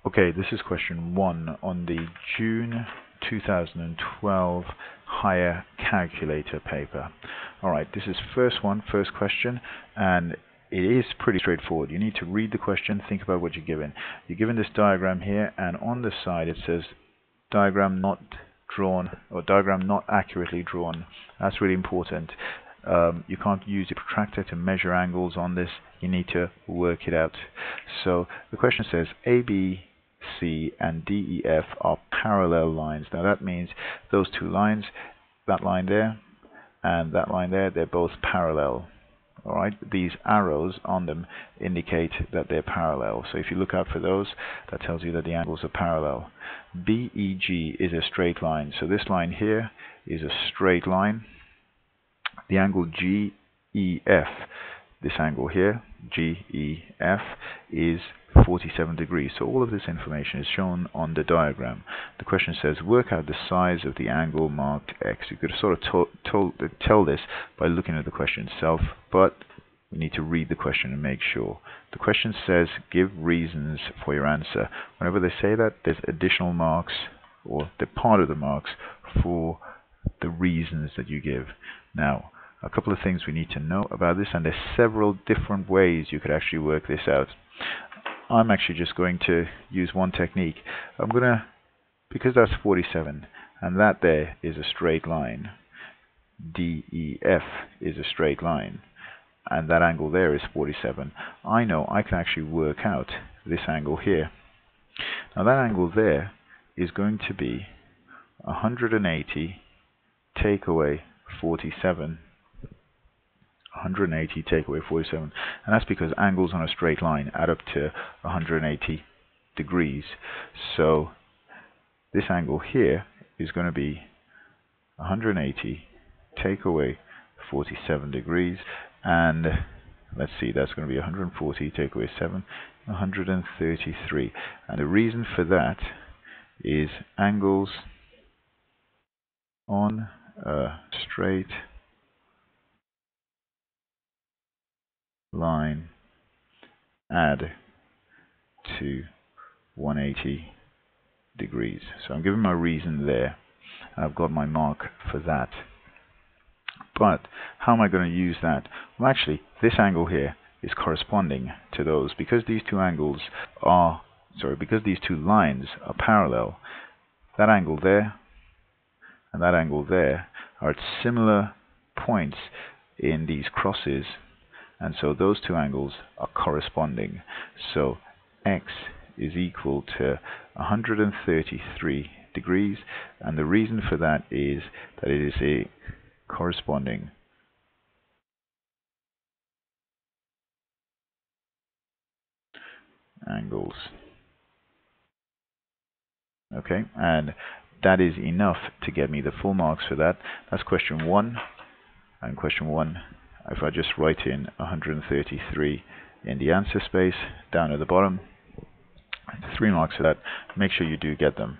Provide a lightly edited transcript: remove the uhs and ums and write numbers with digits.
Okay, this is question 1 on the June 2012 higher calculator paper. Alright, this is first question, and it is pretty straightforward. You need to read the question, think about what you're given. You're given this diagram here, and on the side it says diagram not drawn, or diagram not accurately drawn. That's really important. You can't use a protractor to measure angles on this. You need to work it out. So the question says AB, C and DEF are parallel lines. Now that means those two lines, that line there and that line there, they're both parallel. Alright, these arrows on them indicate that they're parallel. So if you look out for those, that tells you that the angles are parallel. BEG is a straight line. So this line here is a straight line. The angle GEF, this angle here, GEF, is 47 degrees. So all of this information is shown on the diagram. The question says work out the size of the angle marked X. You could sort of tell this by looking at the question itself, but we need to read the question and make sure. The question says give reasons for your answer. Whenever they say that, there's additional marks, or they're part of the marks for the reasons that you give. Now, a couple of things we need to know about this, and there's several different ways you could actually work this out. I'm actually just going to use one technique. I'm gonna, because that's 47 and that there is a straight line, DEF is a straight line, and that angle there is 47, I know I can actually work out this angle here. Now that angle there is going to be 180 take away 47. 180 take away 47, and that's because angles on a straight line add up to 180 degrees. So this angle here is going to be 180 take away 47 degrees, and let's see, that's going to be 140 take away 7, 133. And the reason for that is angles on a straight line add to 180 degrees. So I'm giving my reason there, and I've got my mark for that. But how am I going to use that? Well, actually, this angle here is corresponding to those, because these two angles are, because these two lines are parallel. That angle there and that angle there are at similar points in these crosses, and so those two angles are corresponding. So X is equal to 133 degrees, and the reason for that is that it is a corresponding angles. Okay, and that is enough to get me the full marks for that. That's question 1. And question 1, if I just write in 133 in the answer space down at the bottom, 3 marks for that. Make sure you do get them.